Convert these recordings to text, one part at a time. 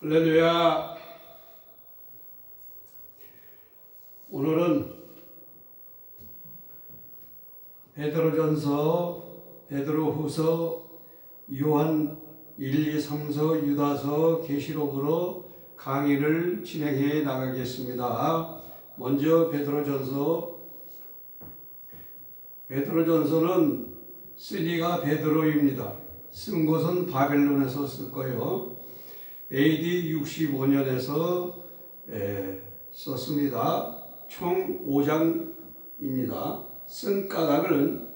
할렐루야. 오늘은 베드로전서, 베드로후서, 요한 1, 2, 3서, 유다서, 계시록으로 강의를 진행해 나가겠습니다. 먼저 베드로전서는 쓰니가 베드로입니다. 쓴 곳은 바벨론에서 썼고요. AD 65년에서 썼습니다. 총 5장입니다. 쓴 까닭은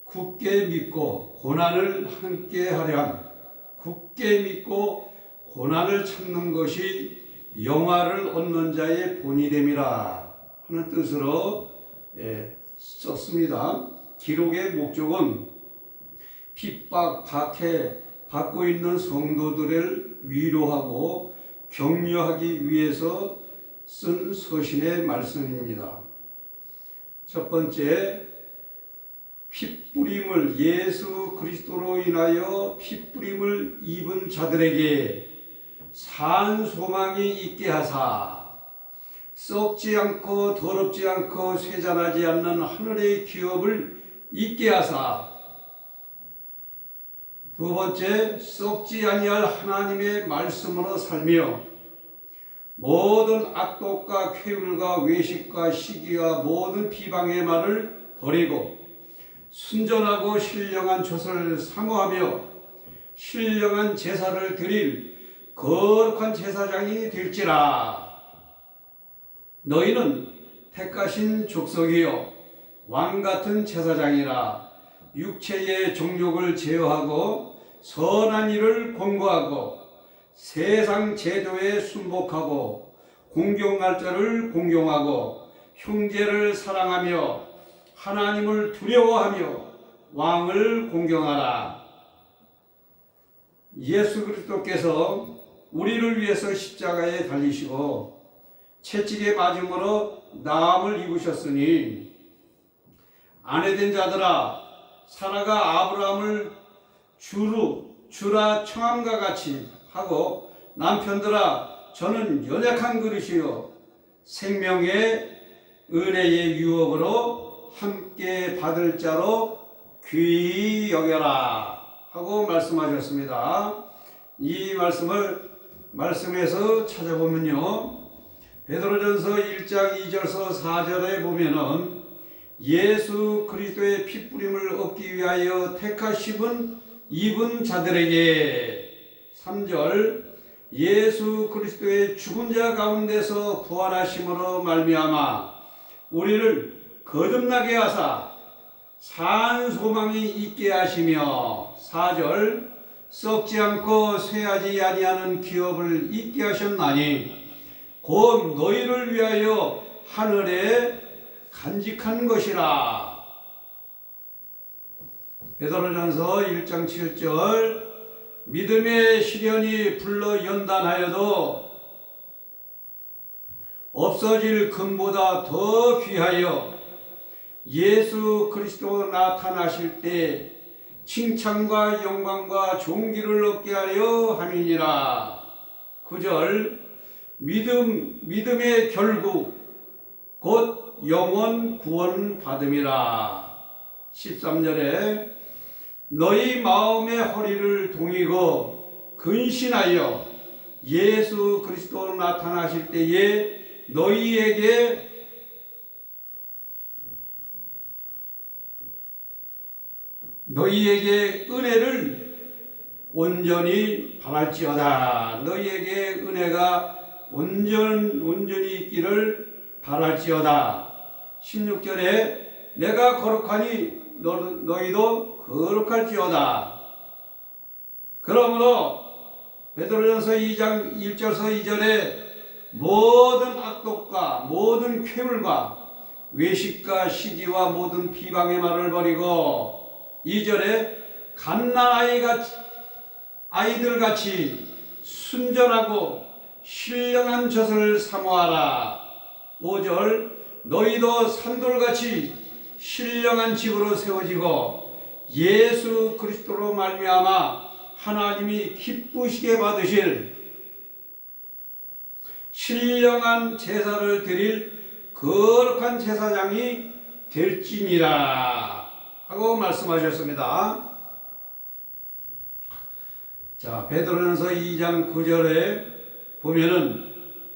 굳게 믿고 고난을 함께 하려 함, 굳게 믿고 고난을 참는 것이 영화를 얻는 자의 본이 됨이라 하는 뜻으로 썼습니다. 기록의 목적은 핍박, 박해 받고 있는 성도들을 위로하고 격려하기 위해서 쓴 서신의 말씀입니다. 첫 번째, 핏부림을 예수 그리스도로 인하여 핏부림을 입은 자들에게 산 소망이 있게 하사 썩지 않고 더럽지 않고 쇠잔하지 않는 하늘의 기업을 있게 하사, 두 번째, 썩지 아니할 하나님의 말씀으로 살며 모든 악독과 쾌율과 외식과 시기와 모든 비방의 말을 버리고 순전하고 신령한 젖을 사모하며 신령한 제사를 드릴 거룩한 제사장이 될지라. 너희는 택하신 족속이요 왕같은 제사장이라. 육체의 정욕을 제어하고 선한 일을 공고하고 세상 제도에 순복하고 공경할 자를 공경하고 형제를 사랑하며 하나님을 두려워하며 왕을 공경하라. 예수 그리스도께서 우리를 위해서 십자가에 달리시고 채찍에 맞음으로 나음을 입으셨으니 아내된 자들아, 사라가 아브라함을 주라 청함과 같이 하고 남편들아, 저는 연약한 그릇이요 생명의 은혜의 유업으로 함께 받을 자로 귀히 여겨라 하고 말씀하셨습니다. 이 말씀에서 찾아보면요, 베드로전서 1장 2절서 4절에 보면은 예수 그리스도의 핏부림을 얻기 위하여 택하심은 입은 자들에게, 3절, 예수 그리스도의 죽은 자 가운데서 부활하심으로 말미암아 우리를 거듭나게 하사 산 소망이 있게 하시며, 4절, 썩지 않고 쇠하지 아니하는 기업을 있게 하셨나니 곧 너희를 위하여 하늘에 간직한 것이라. 베드로전서 1장 7절, 믿음의 시련이 불러 연단하여도 없어질 금보다 더 귀하여 예수 그리스도 나타나실 때 칭찬과 영광과 존귀를 얻게 하려 함이니라. 9절, 믿음의 결국 곧 영원 구원 받음이라. 13절에 너희 마음의 허리를 동이고 근신하여 예수 그리스도 나타나실 때에 너희에게 은혜를 온전히 바랄지어다. 너희에게 은혜가 온전히 있기를 바랄지어다. 16절에 내가 거룩하니 너희도 거룩할지어다. 그러므로 베드로전서 2장 1절서 2절에 모든 악독과 모든 쾌율과 외식과 시기와 모든 비방의 말을 버리고, 2절에 갓난 아이들같이 순전하고 신령한 젖을 사모하라. 5절, 너희도 산돌같이 신령한 집으로 세워지고 예수 그리스도로 말미암아 하나님이 기쁘시게 받으실 신령한 제사를 드릴 거룩한 제사장이 될지니라 하고 말씀하셨습니다. 자, 베드로전서 2장 9절에 보면은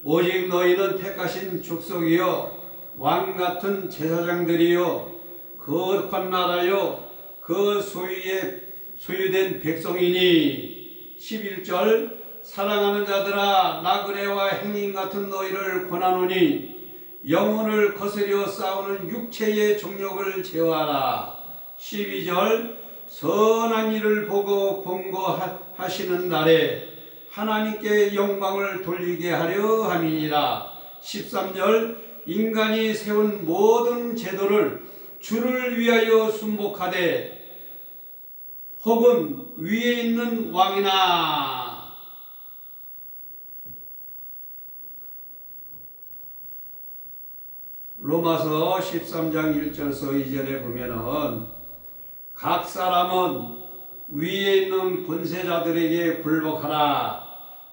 오직 너희는 택하신 족속이요 왕같은 제사장들이요 거룩한 나라요 그 소유된 백성이니 11절 사랑하는 자들아 나그네와 행인 같은 너희를 권하노니 영혼을 거스려 싸우는 육체의 정욕을 제어하라. 12절 선한 일을 보고 번거하시는 날에 하나님께 영광을 돌리게 하려 함이니라. 13절 인간이 세운 모든 제도를 주를 위하여 순복하되 혹은 위에 있는 왕이나 로마서 13장 1절서 2절에 보면은 각 사람은 위에 있는 권세자들에게 굴복하라.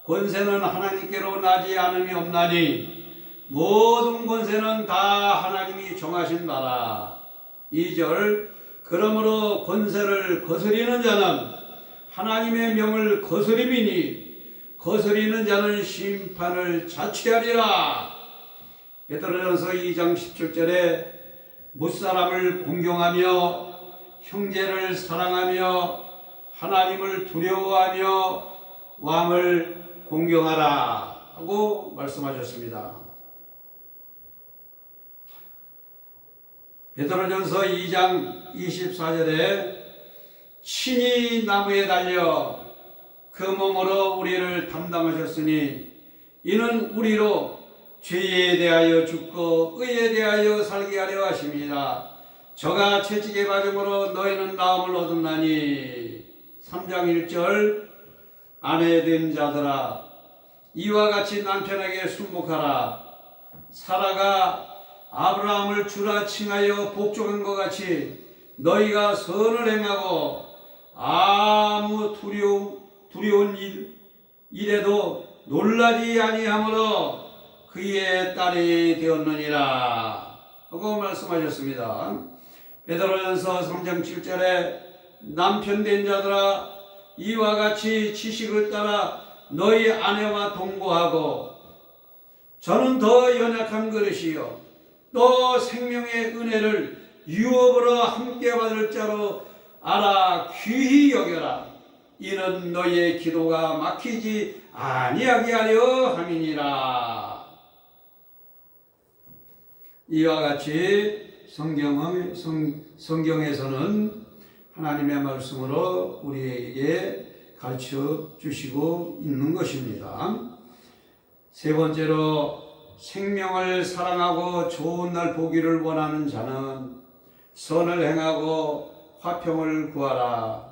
권세는 하나님께로 나지 않음이 없나니 모든 권세는 다 하나님이 정하신 바라. 2절 그러므로 권세를 거스리는 자는 하나님의 명을 거스림이니 거스리는 자는 심판을 자취하리라. 베드로전서 2장 17절에 무사람을 공경하며 형제를 사랑하며 하나님을 두려워하며 왕을 공경하라 하고 말씀하셨습니다. 베드로전서 2장 24절에 친히 나무에 달려 그 몸으로 우리를 담당하셨으니 이는 우리로 죄에 대하여 죽고 의에 대하여 살게 하려 하심이라. 저가 채찍에 맞음으로 너희는 나음을 얻었나니. 3장 1절 아내된 자들아 이와 같이 남편에게 순복하라. 사라가 아브라함을 주라 칭하여 복종한 것 같이 너희가 선을 행하고 아무 두려운 일에도 놀라지 아니하므로 그의 딸이 되었느니라 하고 말씀하셨습니다. 베드로전서 3장 7절에 남편 된 자들아 이와 같이 지식을 따라 너희 아내와 동거하고 저는 더 연약한 그릇이요 또 생명의 은혜를 유업으로 함께 받을 자로 알아 귀히 여겨라. 이는 너희의 기도가 막히지 아니하게 하려 함이니라. 이와 같이 성경에서는 하나님의 말씀으로 우리에게 가르쳐 주시고 있는 것입니다. 세 번째로 생명을 사랑하고 좋은 날 보기를 원하는 자는 선을 행하고 화평을 구하라.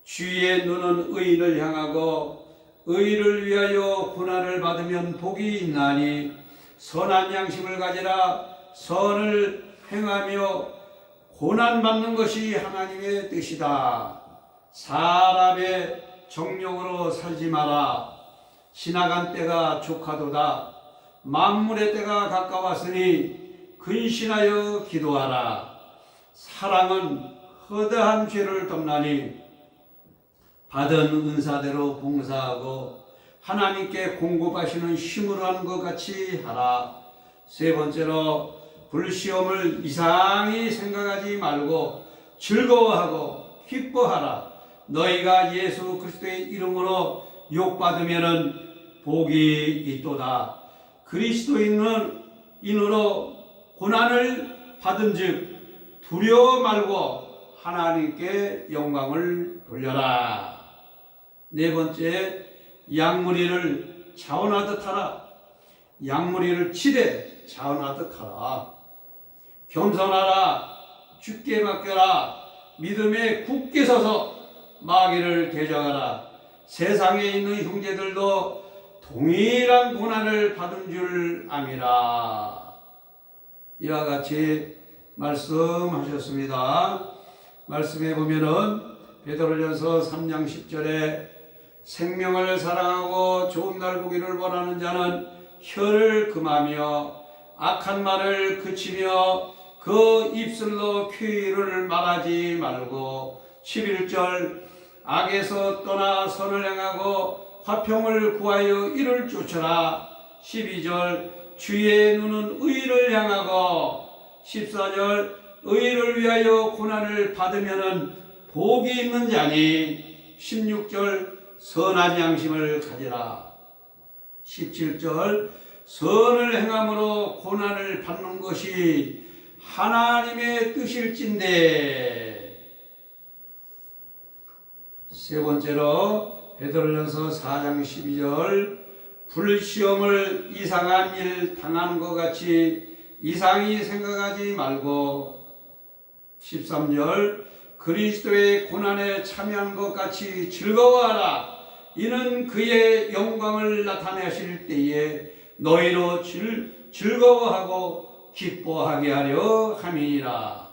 주의 눈은 의인을 향하고 의를 위하여 고난을 받으면 복이 있나니 선한 양심을 가지라. 선을 행하며 고난받는 것이 하나님의 뜻이다. 사람의 정욕으로 살지 마라. 지나간 때가 족하도다. 만물의 때가 가까웠으니 근신하여 기도하라. 사랑은 허다한 죄를 덮나니 받은 은사대로 봉사하고 하나님께 공급하시는 힘으로 하는 것 같이 하라. 세 번째로 불시험을 이상히 생각하지 말고 즐거워하고 기뻐하라. 너희가 예수 그리스도의 이름으로 욕받으면은 복이 있도다. 그리스도인으로 고난을 받은즉 두려워 말고 하나님께 영광을 돌려라. 네 번째, 양무리를 자원하듯 하라. 양무리를 치되 자원하듯 하라. 겸손하라. 주께 맡겨라. 믿음에 굳게 서서 마귀를 대적하라. 세상에 있는 형제들도 동일한 고난을 받은 줄 암이라. 이와 같이 말씀하셨습니다. 말씀해 보면은 베드로전서 3장 10절에 생명을 사랑하고 좋은 날 보기를 원하는 자는 혀를 금하며 악한 말을 그치며 그 입술로 쾌의를 말하지 말고 11절 악에서 떠나 선을 행하고 화평을 구하여 이를 쫓으라 12절 주의 눈은 의를 향하고 14절 의를 위하여 고난을 받으면은 복이 있는 자니 16절 선한 양심을 가지라 17절 선을 행함으로 고난을 받는 것이 하나님의 뜻일진데 세 번째로 베드로전서 4장 12절 불시험을 이상한 일 당하는 것 같이 이상히 생각하지 말고 13절 그리스도의 고난에 참여한 것 같이 즐거워하라 이는 그의 영광을 나타내실 때에 너희로 즐거워하고 기뻐하게 하려 함이니라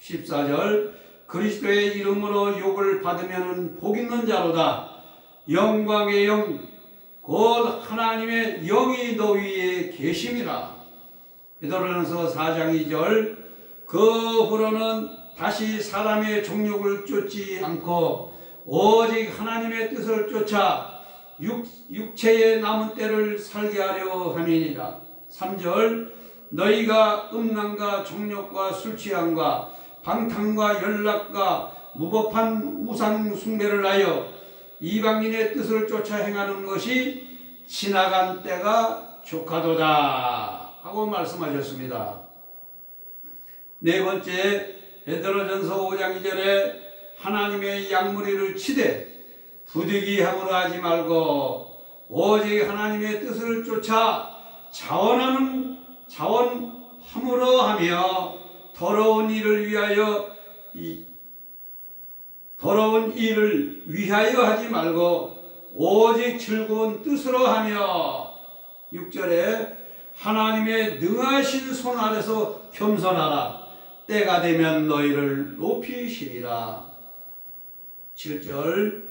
14절 그리스도의 이름으로 욕을 받으면 복 있는 자로다 영광의 영 곧 하나님의 영이 너 위에 계심이라 베드로전서 4장 2절 그 후로는 다시 사람의 정욕을 쫓지 않고 오직 하나님의 뜻을 쫓아 육체의 남은 때를 살게 하려 함이니라 3절 너희가 음란과 정욕과 술취함과 방탕과 연락과 무법한 우상 숭배를 하여 이방인의 뜻을 쫓아 행하는 것이 지나간 때가 족하도다 하고 말씀하셨습니다. 네 번째 베드로전서 5장 2절에 하나님의 양무리를 치되 부득이함으로 하지 말고 오직 하나님의 뜻을 쫓아 자원함으로 하며 더러운 일을 위하여 하지 말고 오직 즐거운 뜻으로 하며 6절에 하나님의 능하신 손 아래서 겸손하라 때가 되면 너희를 높이시리라 7절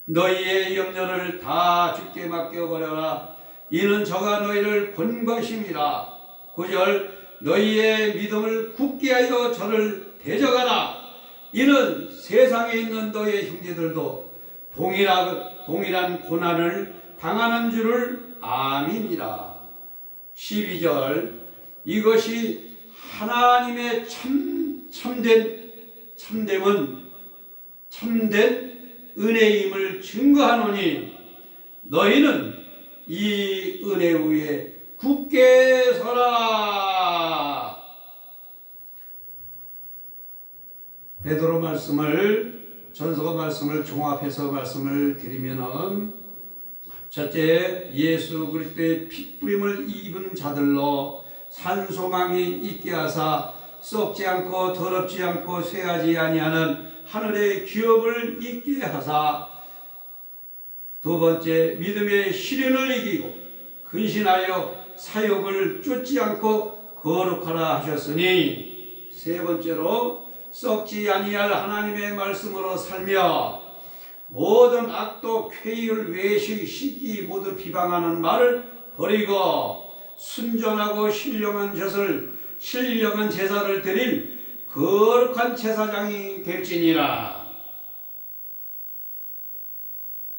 너희의 염려를 다 주께 맡겨버려라 이는 저가 너희를 권 것임이라 9절 너희의 믿음을 굳게 하여 저를 대적하라 이는 세상에 있는 너희의 형제들도 동일한 고난을 당하는 줄을 암이니라 12절 이것이 하나님의 참된 은혜임을 증거하노니 너희는 이 은혜 위에 굳게 서라 베드로 전서 말씀을 종합해서 말씀을 드리면은 첫째 예수 그리스도의 핏부림을 입은 자들로 산소망이 있게 하사 썩지 않고 더럽지 않고 쇠하지 아니하는 하늘의 기업을 있게 하사 두 번째 믿음의 시련을 이기고 근신하여 사욕을 쫓지 않고 거룩하라 하셨으니 세 번째로 썩지 아니할 하나님의 말씀으로 살며 모든 악도 쾌의를 외식 시기 모두 비방하는 말을 버리고 순전하고 신령한 제사를 드릴 거룩한 제사장이 될지니라.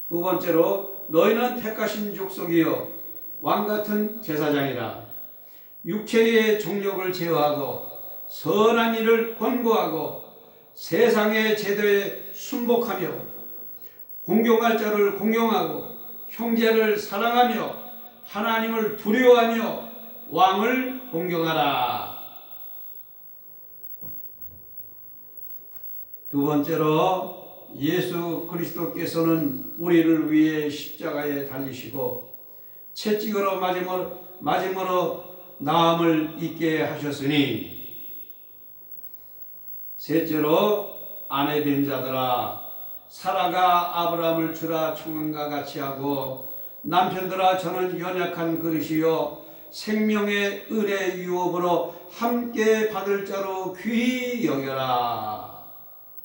두 번째로 너희는 택하신 족속이요 왕같은 제사장이라. 육체의 정욕을 제어하고 선한 일을 권고하고 세상의 제도에 순복하며 공경할 자를 공경하고 형제를 사랑하며 하나님을 두려워하며 왕을 공경하라. 두 번째로 예수 그리스도께서는 우리를 위해 십자가에 달리시고 채찍으로 맞음으로 나음을 잊게 하셨으니 셋째로 아내된 자들아 사라가 아브라함을 주라 청한과 같이 하고 남편들아 저는 연약한 그릇이요 생명의 은혜 유업으로 함께 받을 자로 귀히 여겨라.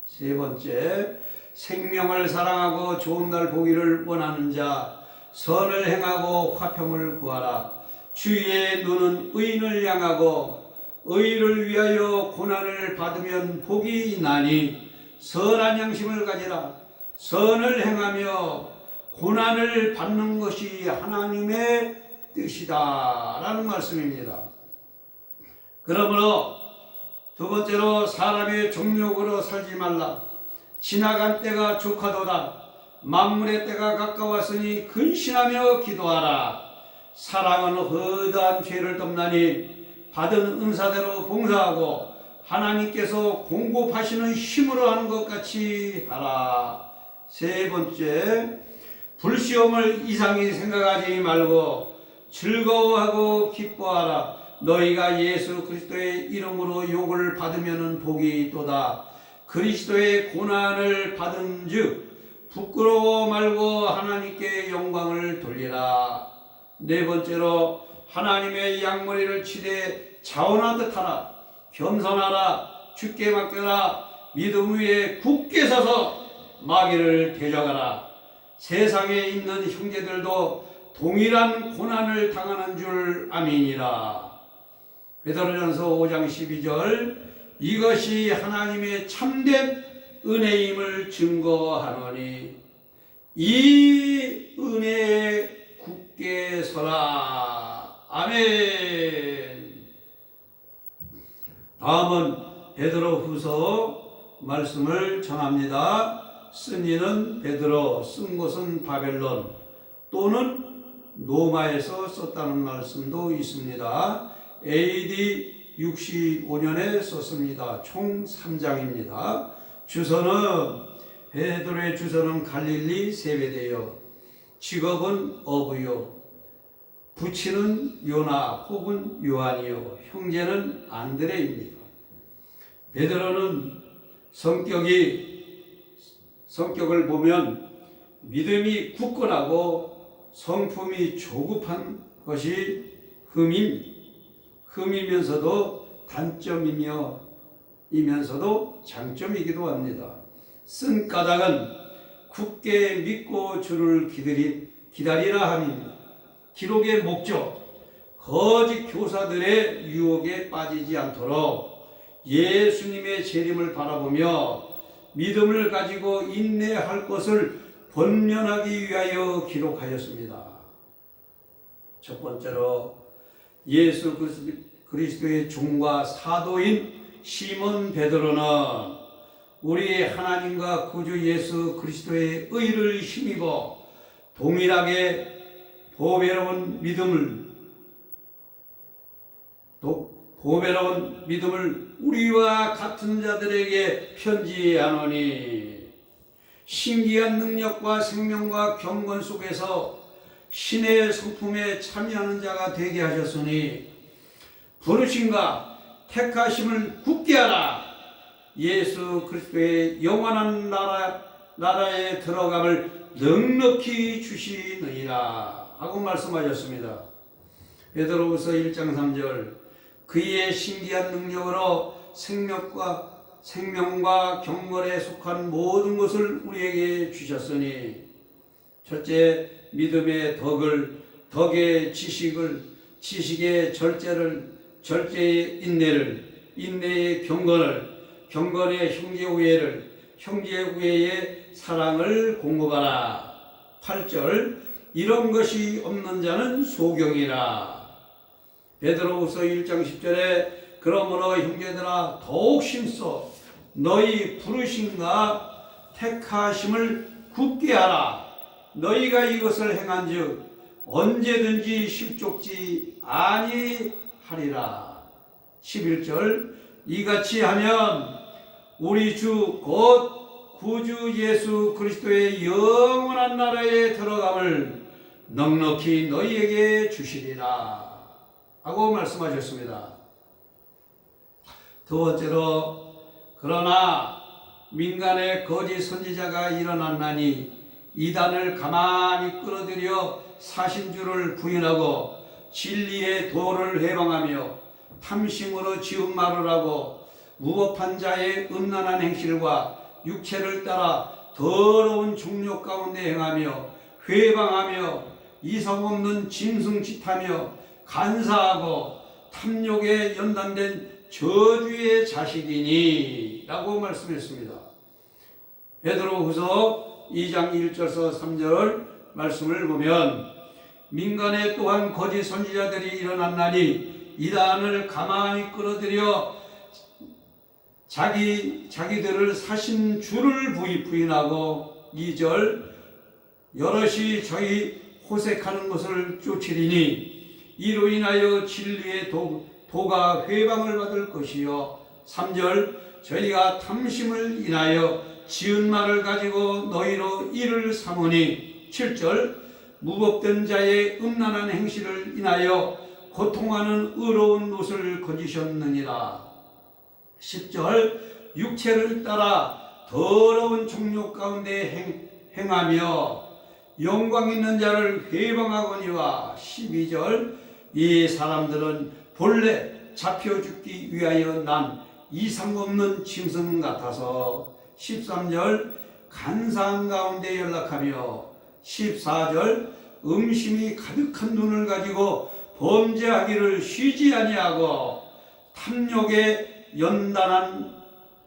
세 번째, 생명을 사랑하고 좋은 날 보기를 원하는 자, 선을 행하고 화평을 구하라. 주의 눈은 의인을 향하고 의를 위하여 고난을 받으면 복이 있나니 선한 양심을 가지라. 선을 행하며 고난을 받는 것이 하나님의 뜻이다 라는 말씀입니다. 그러므로 두 번째로, 사람의 종욕으로 살지 말라. 지나간 때가 족하도다. 만물의 때가 가까웠으니 근신하며 기도하라. 사랑은 허다한 죄를 덮나니 받은 은사대로 봉사하고 하나님께서 공급하시는 힘으로 하는 것 같이 하라. 세 번째, 불시험을 이상히 생각하지 말고 즐거워하고 기뻐하라. 너희가 예수 그리스도의 이름으로 욕을 받으면 복이 있도다. 그리스도의 고난을 받은 즉 부끄러워 말고 하나님께 영광을 돌리라. 네 번째로, 하나님의 양머리를 치되 자원하듯 하라. 겸손하라. 주께 맡겨라. 믿음 위에 굳게 서서 마귀를 대적하라. 세상에 있는 형제들도 동일한 고난을 당하는 줄 아미니라. 베드로전서 5장 12절, 이것이 하나님의 참된 은혜임을 증거하노니 이 은혜에 굳게 서라. 아멘. 다음은 베드로후서 말씀을 전합니다. 쓴 이는 베드로, 쓴 곳은 바벨론 또는 로마에서 썼다는 말씀도 있습니다. AD 65년에 썼습니다. 총 3장입니다. 주소는, 베드로의 주소는 갈릴리 세베대요. 직업은 어부요. 부친은 요나 혹은 요한이요. 형제는 안드레입니다. 베드로는 성격을 보면 믿음이 굳건하고 성품이 조급한 것이 흠이면서도 단점이면서도 장점이기도 합니다. 쓴 까닭은 굳게 믿고 주를 기다리라 함입니다. 기록의 목적, 거짓 교사들의 유혹에 빠지지 않도록 예수님의 재림을 바라보며 믿음을 가지고 인내할 것을 번면하기 위하여 기록하였습니다. 첫 번째로, 예수 그리스도의 종과 사도인 시몬 베드로는 우리 하나님과 구주 예수 그리스도의 의를 힘입어 동일하게 보배로운 믿음을 우리와 같은 자들에게 편지하노니 신기한 능력과 생명과 경건 속에서 신의 성품에 참여하는 자가 되게 하셨으니 부르심과 택하심을 굳게 하라. 예수 그리스도의 영원한 나라에 들어감을 넉넉히 주시느니라 하고 말씀하셨습니다. 베드로후서 1장 3절, 그의 신기한 능력으로 생명과 경건에 속한 모든 것을 우리에게 주셨으니, 첫째, 믿음의 덕의 지식을, 지식의 절제의 인내의 경건의 형제 우애의 사랑을 공급하라. 8절, 이런 것이 없는 자는 소경이라. 베드로후서 1장 10절에 그러므로 형제들아 더욱 힘써 너희 부르심과 택하심을 굳게 하라. 너희가 이것을 행한즉 언제든지 실족지 아니하리라. 11절, 이같이 하면 우리 주 곧 구주 예수 그리스도의 영원한 나라에 들어감을 넉넉히 너희에게 주시리라 하고 말씀하셨습니다. 두 번째로, 그러나 민간에 거짓 선지자가 일어났나니 이단을 가만히 끌어들여 사신주를 부인하고 진리의 도를 해방하며 탐심으로 지은 말을 하고 무법한 자의 음란한 행실과 육체를 따라 더러운 종욕 가운데 행하며 회방하며 이성 없는 짐승짓하며 간사하고 탐욕에 연단된 저주의 자식이니 라고 말씀했습니다. 베드로후서 2장 1절에서 3절 말씀을 보면 민간에 또한 거짓 선지자들이 일어났나니 이단을 가만히 끌어들여 자기들을 사신 주를 부인하고 2절 여럿이 저희 호색하는 것을 쫓으리니 이로 인하여 진리의 도가 회방을 받을 것이요 3절 저희가 탐심을 인하여 지은 말을 가지고 너희로 이를 삼으니 7절 무법된 자의 음란한 행실을 인하여 고통하는 의로운 롯을 거지셨느니라 10절 육체를 따라 더러운 종욕 가운데 행하며 영광 있는 자를 회방하거니와 12절 이 사람들은 본래 잡혀 죽기 위하여 난 이상 없는 짐승 같아서 13절 간사한 가운데 연락하며 14절 음심이 가득한 눈을 가지고 범죄하기를 쉬지 아니하고 탐욕에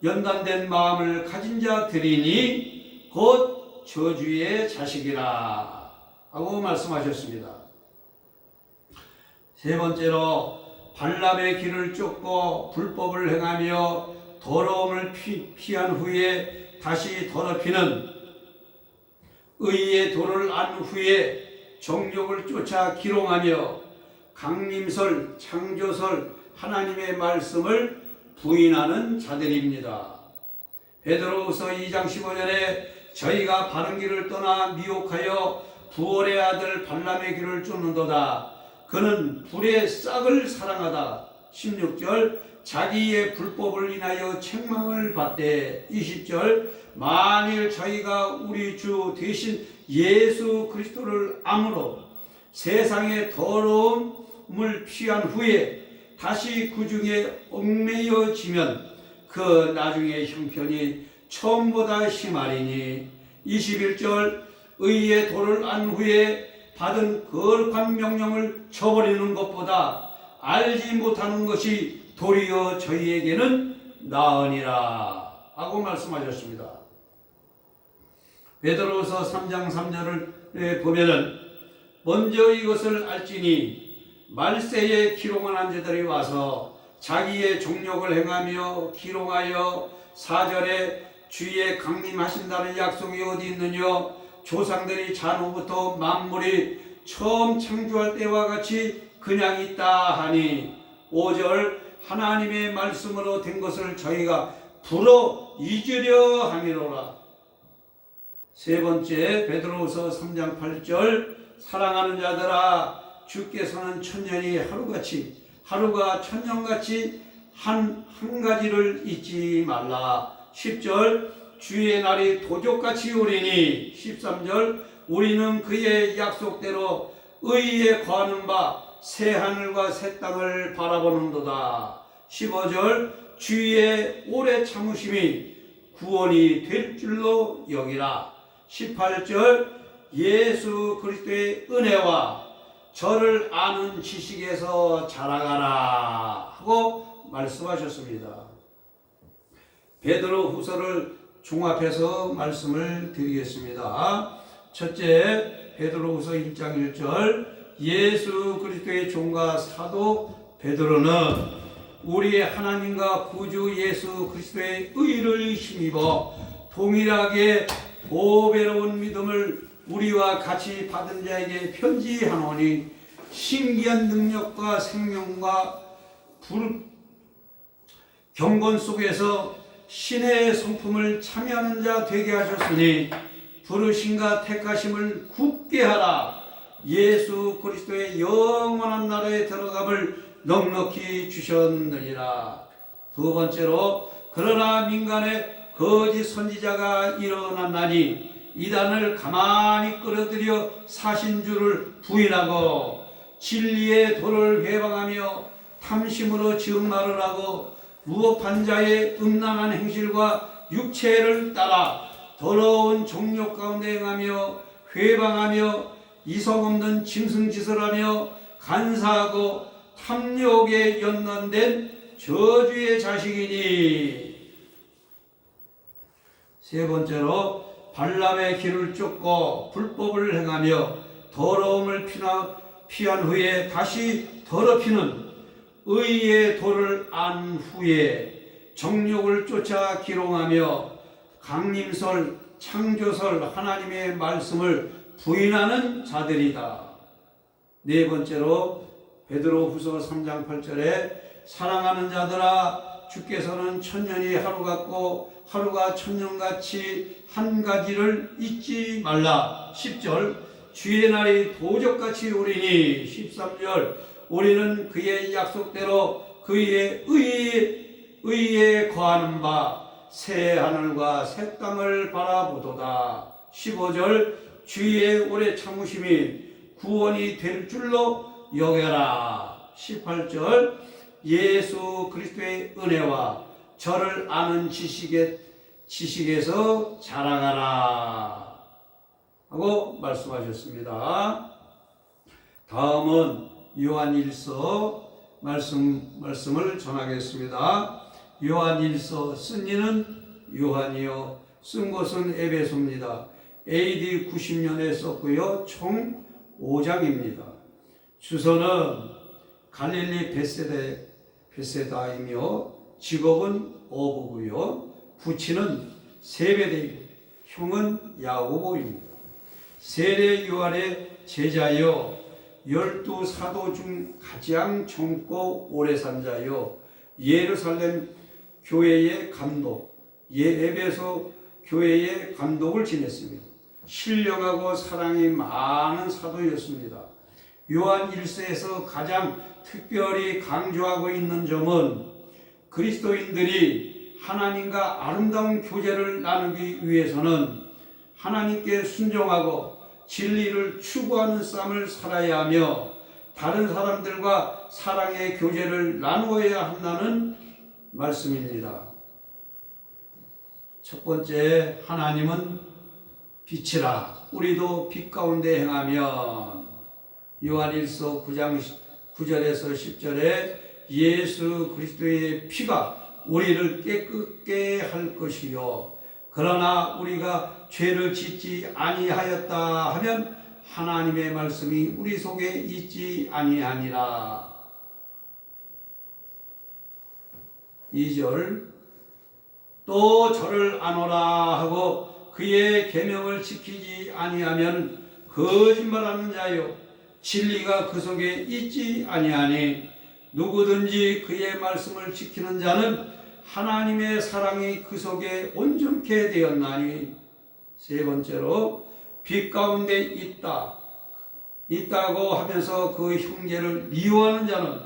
연단된 마음을 가진 자들이니 곧 저주의 자식이라 하고 말씀하셨습니다. 세 번째로 발람의 길을 쫓고 불법을 행하며 더러움을 피한 후에 다시 더럽히는 의의 도를 안 후에 정욕을 쫓아 기롱하며 강림설, 창조설, 하나님의 말씀을 부인하는 자들입니다. 베드로후서 2장 15절에 저희가 바른 길을 떠나 미혹하여 부올의 아들 발람의 길을 쫓는도다. 그는 불의 싹을 사랑하다. 16절 자기의 불법을 인하여 책망을 받되 20절 만일 저희가 우리 주 대신 예수 그리스도를 암으로 세상의 더러움을 피한 후에 다시 그 중에 얽매여지면 그 나중에 형편이 처음보다 심하리니 21절 의의 도를 안 후에 받은 거룩한 명령을 저버리는 것보다 알지 못하는 것이 도리어 저희에게는 나으니라 하고 말씀하셨습니다. 베드로서 3장 3절을 보면은 먼저 이것을 알지니 말세에 기롱한 자들이 와서 자기의 종욕을 행하며 기롱하여 4절에 주의 강림하신다는 약속이 어디 있느냐 조상들이 잔후부터 만물이 처음 창조할 때와 같이 그냥 있다 하니 5절 하나님의 말씀으로 된 것을 저희가 불어 잊으려 함이로라. 세 번째 베드로후서 3장 8절 사랑하는 자들아 주께서는 천년이 하루같이 하루가 천년같이 한 가지를 잊지 말라. 10절 주의 날이 도적같이 오리니 13절 우리는 그의 약속대로 의에 거하는 바 새 하늘과 새 땅을 바라보는도다. 15절 주의 오래 참으심이 구원이 될 줄로 여기라. 18절 예수 그리스도의 은혜와 저를 아는 지식에서 자라가라 하고 말씀하셨습니다. 베드로후서를 종합해서 말씀을 드리겠습니다. 첫째 베드로후서 1장 1절 예수 그리스도의 종과 사도 베드로는 우리 하나님과 구주 예수 그리스도의 의를 힘입어 동일하게 보배로운 믿음을 우리와 같이 받은 자에게 편지하노니 신기한 능력과 생명과 경건 속에서 신의 성품을 참여하는 자 되게 하셨으니 부르심과 택하심을 굳게 하라. 예수 그리스도의 영원한 나라에 들어감을 넉넉히 주셨느니라. 두 번째로 그러나 민간에 거짓 선지자가 일어났나니 이단을 가만히 끌어들여 사신 주를 부인하고 진리의 도를 회방하며 탐심으로 지은 말을 하고 무법한 자의 음란한 행실과 육체를 따라 더러운 정욕 가운데 행하며 회방하며 이성 없는 짐승짓을 하며 간사하고 탐욕에 연관된 저주의 자식이니. 세 번째로 발람의 길을 쫓고 불법을 행하며 더러움을 피한 후에 다시 더럽히는 의의 도를 안 후에 정욕을 쫓아 기롱하며 강림설, 창조설 하나님의 말씀을 부인하는 자들이다. 네 번째로 베드로후서 3장 8절에 사랑하는 자들아, 주께서는 천년이 하루 같고 하루가 천년같이 한 가지를 잊지 말라. 10절 주의 날이 도적같이 오리니. 13절 우리는 그의 약속대로 그의 의에 거하는 바 새 하늘과 새 땅을 바라보도다. 15절 주의 오래 참으심이 구원이 될 줄로 여겨라. 18절 예수 그리스도의 은혜와 저를 아는 지식에서 자라가라 하고 말씀하셨습니다. 다음은 요한일서 말씀을 전하겠습니다. 요한일서, 쓴 이는 요한이요 쓴 것은 에베소입니다. AD 90년에 썼고요. 총 5장입니다. 주소는 갈릴리 베세다이며 직업은 어부고요. 부친은 세베데이고 형은 야고보입니다. 세례 요한의 제자요 12 사도 중 가장 젊고 오래 산 자요 예루살렘 교회의 감독, 에베소 교회의 감독을 지냈습니다. 신령하고 사랑이 많은 사도였습니다. 요한 1서에서 가장 특별히 강조하고 있는 점은 그리스도인들이 하나님과 아름다운 교제를 나누기 위해서는 하나님께 순종하고 진리를 추구하는 삶을 살아야 하며 다른 사람들과 사랑의 교제를 나누어야 한다는 말씀입니다. 첫 번째, 하나님은 빛이라. 우리도 빛 가운데 행하면. 요한일서 9장 9절에서 10절에 예수 그리스도의 피가 우리를 깨끗게 할 것이요 그러나 우리가 죄를 짓지 아니하였다 하면 하나님의 말씀이 우리 속에 있지 아니하니라. 2절 또 저를 아노라 하고 그의 계명을 지키지 아니하면 거짓말하는 자요 진리가 그 속에 있지 아니하니 누구든지 그의 말씀을 지키는 자는 하나님의 사랑이 그 속에 온전케 되었나니. 세 번째로 빛 가운데 있다고 하면서 그 형제를 미워하는 자는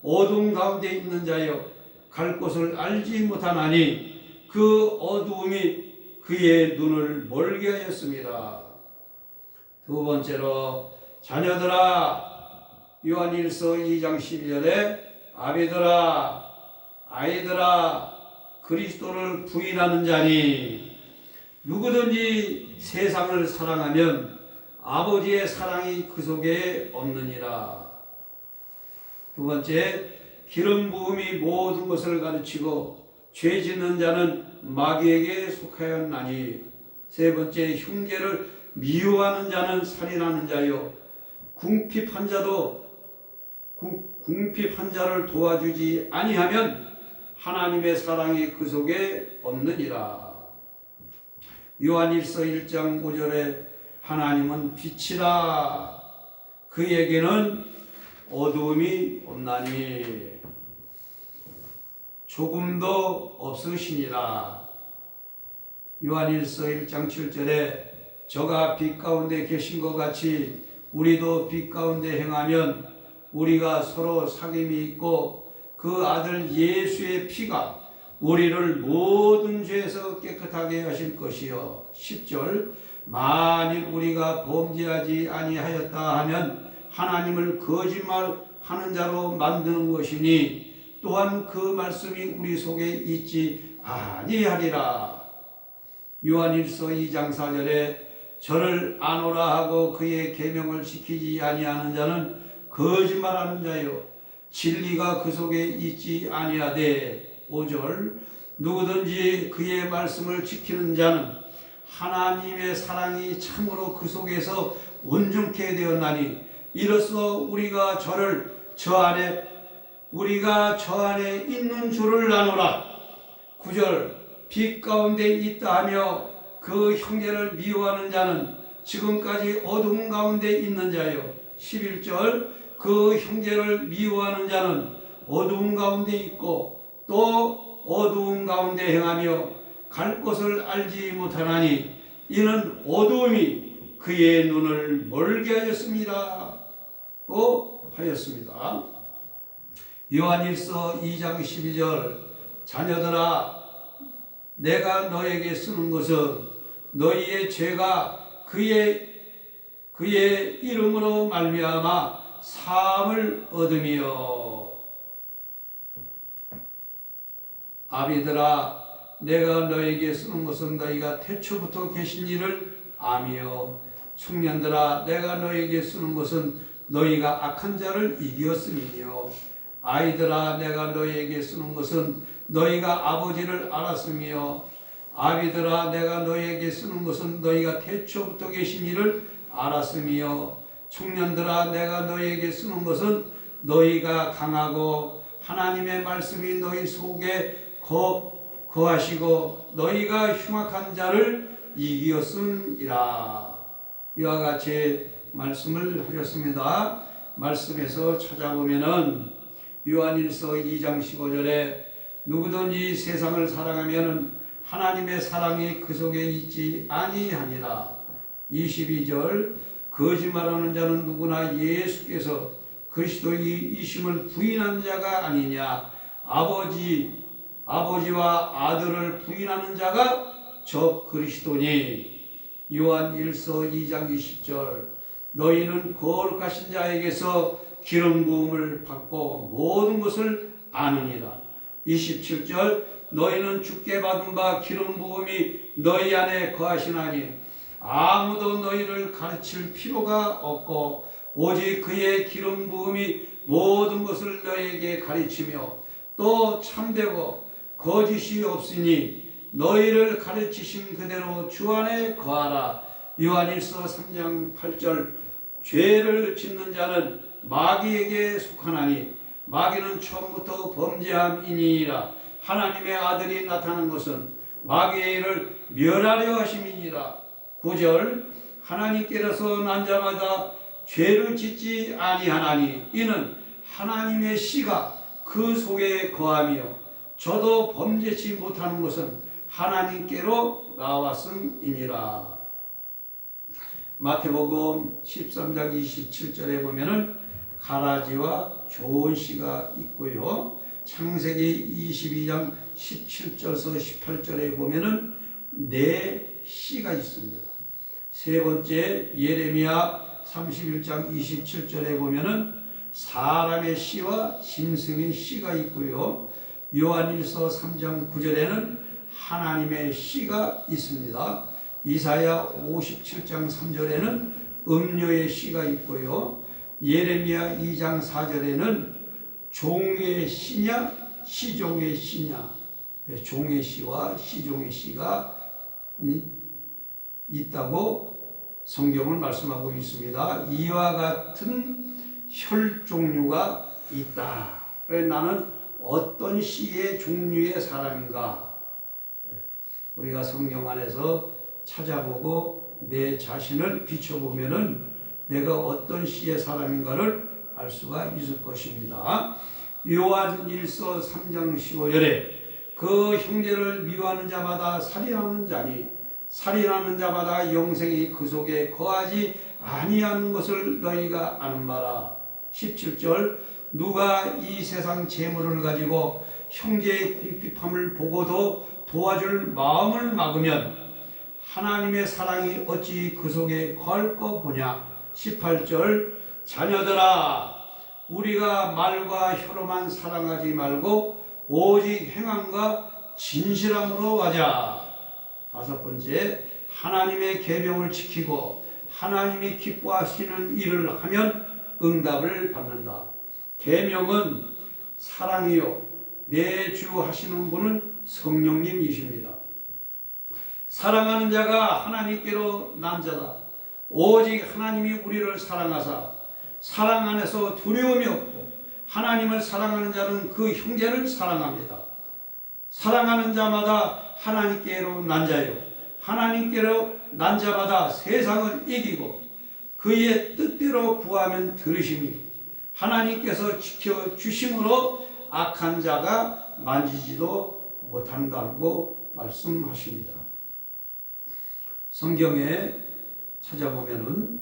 어둠 가운데 있는 자요 갈 곳을 알지 못하나니 그 어두움이 그의 눈을 멀게 하였습니다. 두 번째로 자녀들아, 요한일서 2장 12절에 아이들아 그리스도를 부인하는 자니 누구든지 세상을 사랑하면 아버지의 사랑이 그 속에 없느니라. 두 번째, 기름 부음이 모든 것을 가르치고 죄 짓는 자는 마귀에게 속하였나니. 세 번째, 형제를 미워하는 자는 살인하는 자요 궁핍한 자를 도와주지 아니하면 하나님의 사랑이 그 속에 없느니라. 요한일서 1장 5절에 하나님은 빛이라 그에게는 어두움이 없나니 조금도 없으시니라. 요한일서 1장 7절에 저가 빛 가운데 계신 것 같이 우리도 빛 가운데 행하면 우리가 서로 사귐이 있고 그 아들 예수의 피가 우리를 모든 죄에서 깨끗하게 하실 것이요. 10절 만일 우리가 범죄하지 아니하였다 하면 하나님을 거짓말하게 하는 자로 만드는 것이니 또한 그 말씀이 우리 속에 있지 아니하리라. 요한일서 2장 4절에 저를 아노라 하고 그의 계명을 지키지 아니하는 자는 거짓말하는 자요 진리가 그 속에 있지 아니하되 5절 누구든지 그의 말씀을 지키는 자는 하나님의 사랑이 참으로 그 속에서 온전케 되었나니 이로써 우리가 저 안에 있는 줄을 아노라. 9절 빛 가운데 있다 하며 그 형제를 미워하는 자는 지금까지 어두운 가운데 있는 자요 11절 그 형제를 미워하는 자는 어두운 가운데 있고 또 어두운 가운데 행하며 갈 곳을 알지 못하나니 이는 어두움이 그의 눈을 멀게 하였습니다. 고 하였습니다. 요한일서 2장 12절 자녀들아 내가 너에게 쓰는 것은 너희의 죄가 그의 이름으로 말미암아 사함을 얻으며 아비들아 내가 너에게 쓰는 것은 너희가 태초부터 계신 이를 아며 청년들아 내가 너에게 쓰는 것은 너희가 악한 자를 이겼음이며 아이들아 내가 너희에게 쓰는 것은 너희가 아버지를 알았으며 아비들아 내가 너희에게 쓰는 것은 너희가 태초부터 계신 이를 알았으며 청년들아 내가 너희에게 쓰는 것은 너희가 강하고 하나님의 말씀이 너희 속에 거하시고 너희가 흉악한 자를 이기었음이라. 이와 같이 말씀을 하셨습니다. 말씀에서 찾아보면은 요한일서 2장 15절에 누구든지 세상을 사랑하면은 하나님의 사랑이 그 속에 있지 아니하니라. 22절 거짓말하는 자는 누구나 예수께서 그리스도이심을 부인한 자가 아니냐. 아버지와 아들을 부인하는 자가 저 그리스도니. 요한일서 2장 20절 너희는 거룩하신 자에게서 기름 부음을 받고 모든 것을 아느니라. 27절 너희는 주께 받은 바 기름 부음이 너희 안에 거하시나니 아무도 너희를 가르칠 필요가 없고 오직 그의 기름 부음이 모든 것을 너희에게 가르치며 또 참되고 거짓이 없으니 너희를 가르치신 그대로 주 안에 거하라. 요한일서 3장 8절 죄를 짓는 자는 마귀에게 속하나니 마귀는 처음부터 범죄함이니라. 하나님의 아들이 나타난 것은 마귀의 일을 멸하려 하심이니라. 9절 하나님께로서 난 자마다 죄를 짓지 아니하나니 이는 하나님의 씨가 그 속에 거하며 저도 범죄치 못하는 것은 하나님께로 나왔음이니라. 마태복음 13장 27절에 보면은 가라지와 좋은 씨가 있고요. 창세기 22장 17절에서 18절에 보면은 네 씨가 있습니다. 세 번째 예레미야 31장 27절에 보면은 사람의 씨와 짐승의 씨가 있고요. 요한일서 3장 9절에는 하나님의 씨가 있습니다. 이사야 57장 3절에는 음료의 씨가 있고요. 예레미야 2장 4절에는 종의 씨냐 시종의 씨냐, 종의 씨와 시종의 씨가 있다고 성경은 말씀하고 있습니다. 이와 같은 혈 종류가 있다. 그래서 나는 어떤 씨의 종류의 사람인가? 우리가 성경 안에서 찾아보고 내 자신을 비춰보면은 내가 어떤 씨의 사람인가를 알 수가 있을 것입니다. 요한일서 3장 15절에 그 형제를 미워하는 자마다 살인하는 자니 살인하는 자마다 영생이 그 속에 거하지 아니하는 것을 너희가 아는 바라. 17절 누가 이 세상 재물을 가지고 형제의 궁핍함을 보고도 도와줄 마음을 막으면 하나님의 사랑이 어찌 그 속에 거할 거 보냐. 18절 자녀들아 우리가 말과 혀로만 사랑하지 말고 오직 행함과 진실함으로 하자. 다섯 번째, 하나님의 계명을 지키고 하나님이 기뻐하시는 일을 하면 응답을 받는다. 계명은 사랑이요 내 주 하시는 분은 성령님이십니다. 사랑하는 자가 하나님께로 난 자다. 오직 하나님이 우리를 사랑하사 사랑 안에서 두려움이 없고 하나님을 사랑하는 자는 그 형제를 사랑합니다. 사랑하는 자마다 하나님께로 난 자요 하나님께로 난 자마다 세상을 이기고 그의 뜻대로 구하면 들으심이 하나님께서 지켜주심으로 악한 자가 만지지도 못한다고 말씀하십니다. 성경에 찾아보면은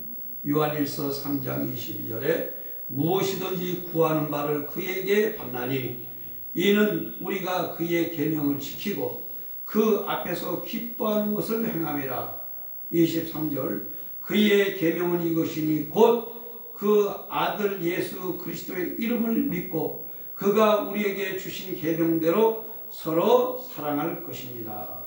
요한일서 3장 22절에 무엇이든지 구하는 바를 그에게 받나니 이는 우리가 그의 계명을 지키고 그 앞에서 기뻐하는 것을 행함이라. 23절 그의 계명은 이것이니 곧 그 아들 예수 그리스도의 이름을 믿고 그가 우리에게 주신 계명대로 서로 사랑할 것입니다.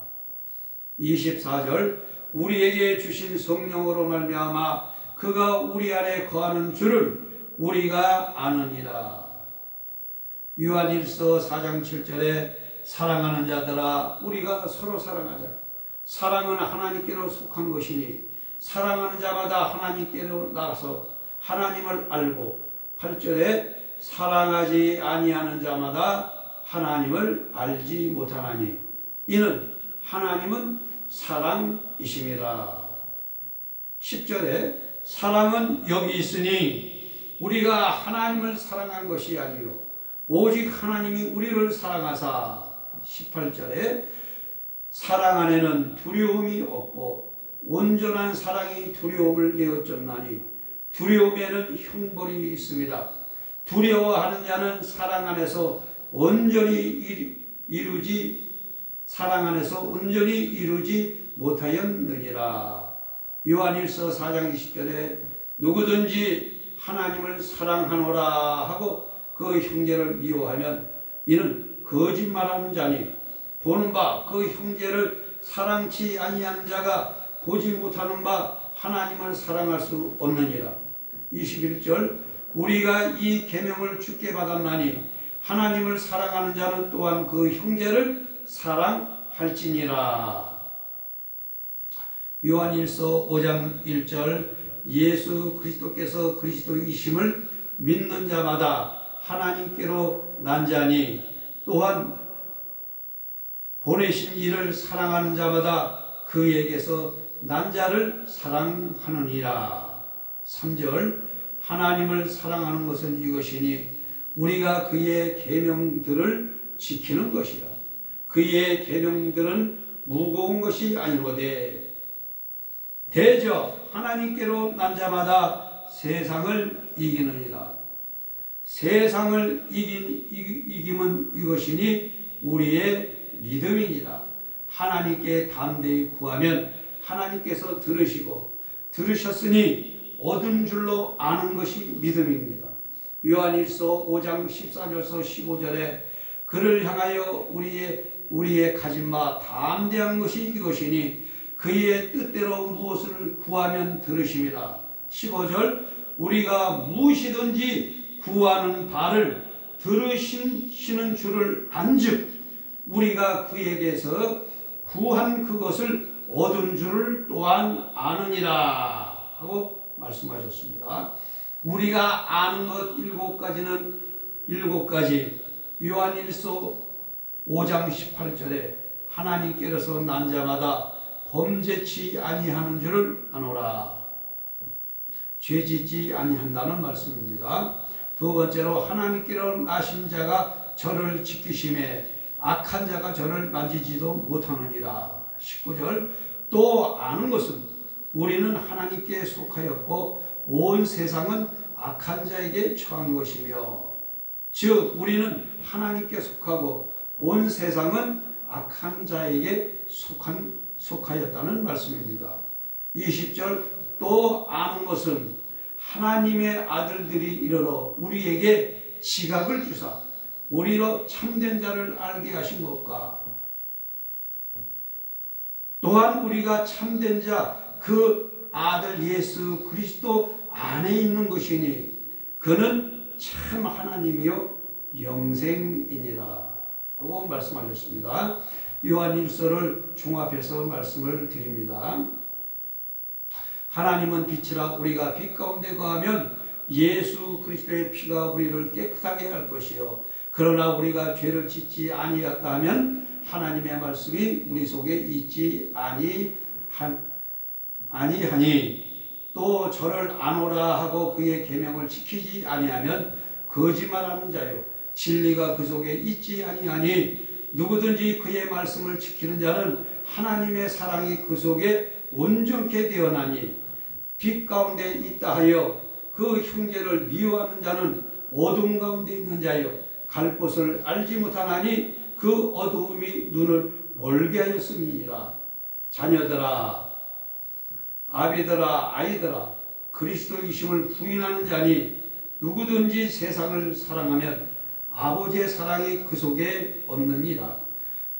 24절 우리에게 주신 성령으로 말미암아 그가 우리 안에 거하는 줄을 우리가 아느니라. 요한일서 4장 7절에 사랑하는 자들아 우리가 서로 사랑하자. 사랑은 하나님께로 속한 것이니 사랑하는 자마다 하나님께로 나가서 하나님을 알고 8절에 사랑하지 아니하는 자마다 하나님을 알지 못하나니 이는 하나님은 사랑이심이라. 10절에 사랑은 여기 있으니 우리가 하나님을 사랑한 것이 아니요 오직 하나님이 우리를 사랑하사 18절에 사랑 안에는 두려움이 없고 온전한 사랑이 두려움을 내어쫓나니 두려움에는 형벌이 있습니다. 두려워하는 자는 사랑 안에서 온전히 이루지 못하였느니라. 요한일서 4장 20절에 누구든지 하나님을 사랑하노라 하고 그 형제를 미워하면 이는 거짓말하는 자니 보는 바 그 형제를 사랑치 아니한 자가 보지 못하는 바 하나님을 사랑할 수 없느니라. 21절 우리가 이 계명을 주께 받았나니 하나님을 사랑하는 자는 또한 그 형제를 사랑할지니라. 요한일서 5장 1절 예수 그리스도께서 그리스도이심을 믿는 자마다 하나님께로 난 자니 또한 보내신 이를 사랑하는 자마다 그에게서 난 자를 사랑하느니라. 3절 하나님을 사랑하는 것은 이것이니 우리가 그의 계명들을 지키는 것이라. 그의 계명들은 무거운 것이 아니로되 대저 하나님께로 난 자마다 세상을 이기느니라. 세상을 이김은 이것이니 우리의 믿음이니라. 하나님께 담대히 구하면 하나님께서 들으시고 들으셨으니 얻은 줄로 아는 것이 믿음입니다. 요한일서 5장 14절서 15절에 그를 향하여 우리의 가진 바 담대한 것이 이것이니 그의 뜻대로 무엇을 구하면 들으심이라. 15절 우리가 무엇이든지 구하는 바를 들으시는 줄을 안즉 우리가 그에게서 구한 그것을 얻은 줄을 또한 아느니라 하고 말씀하셨습니다. 우리가 아는 것 7가지는 7가지. 요한일서 5장 18절에 하나님께로서 난 자마다 범죄치 아니하는 줄을 아노라. 죄짓지 아니한다는 말씀입니다. 두 번째로 하나님께로 나신 자가 저를 지키심에 악한 자가 저를 만지지도 못하느니라. 19절 또 아는 것은 우리는 하나님께 속하였고 온 세상은 악한 자에게 처한 것이며 즉 우리는 하나님께 속하고 온 세상은 악한 자에게 속하였다는 말씀입니다. 20절 또 아는 것은 하나님의 아들들이 이르러 우리에게 지각을 주사 우리로 참된 자를 알게 하신 것과 또한 우리가 참된 자 그 아들 예수 그리스도 안에 있는 것이니 그는 참 하나님이요 영생이니라 하고 말씀하셨습니다. 요한 1서를 종합해서 말씀을 드립니다. 하나님은 빛이라 우리가 빛 가운데 거하면 예수 그리스도의 피가 우리를 깨끗하게 할 것이요 그러나 우리가 죄를 짓지 아니하였다 하면 하나님의 말씀이 우리 속에 있지 아니하니 또 저를 아노라 하고 그의 계명을 지키지 아니하면 거짓말하는 자요 진리가 그 속에 있지 아니하니 누구든지 그의 말씀을 지키는 자는 하나님의 사랑이 그 속에 온전케 되어나니 빛 가운데 있다 하여 그 형제를 미워하는 자는 어둠 가운데 있는 자요 갈 곳을 알지 못하나니 그 어두움이 눈을 멀게 하였음이니라. 자녀들아 아비들아 아이들아 그리스도이심을 부인하는 자니 누구든지 세상을 사랑하면 아버지의 사랑이 그 속에 없느니라.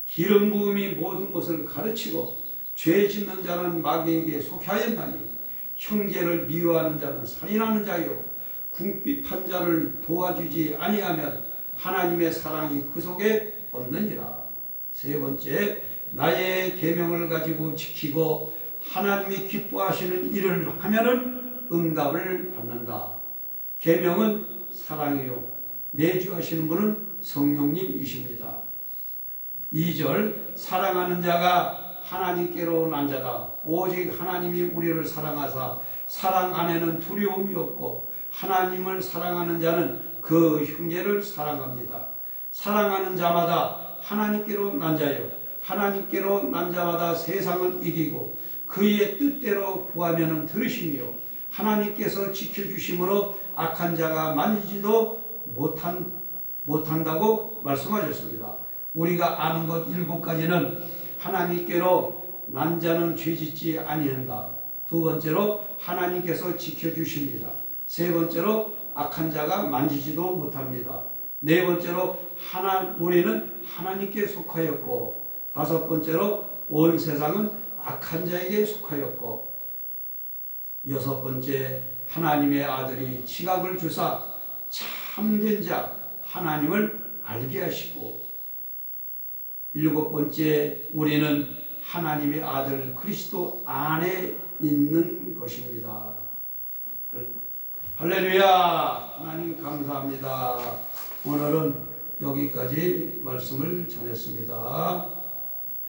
기름 부음이 모든 것을 가르치고 죄 짓는 자는 마귀에게 속하였나니 형제를 미워하는 자는 살인하는 자요 궁핍한 자를 도와주지 아니하면 하나님의 사랑이 그 속에 없느니라. 세 번째, 나의 계명을 가지고 지키고 하나님이 기뻐하시는 일을 하면은 응답을 받는다. 계명은 사랑이요 내주하시는 분은 성령님이십니다. 2절, 사랑하는 자가 하나님께로 난 자다. 오직 하나님이 우리를 사랑하사 사랑 안에는 두려움이 없고 하나님을 사랑하는 자는 그 형제를 사랑합니다. 사랑하는 자마다 하나님께로 난 자요 하나님께로 난 자마다 세상을 이기고 그의 뜻대로 구하면 들으시며 하나님께서 지켜주심으로 악한 자가 만지지도 못한다고 말씀하셨습니다. 우리가 아는 것 7가지는 하나님께로 난 자는 죄짓지 아니한다. 두 번째로 하나님께서 지켜주십니다. 세 번째로 악한 자가 만지지도 못합니다. 네 번째로 우리는 하나님께 속하였고 다섯 번째로 온 세상은 악한 자에게 속하였고 여섯 번째 하나님의 아들이 지각을 주사 참된 자 하나님을 알게 하시고 일곱 번째 우리는 하나님의 아들 그리스도 안에 있는 것입니다. 할렐루야. 하나님 감사합니다. 오늘은 여기까지 말씀을 전했습니다.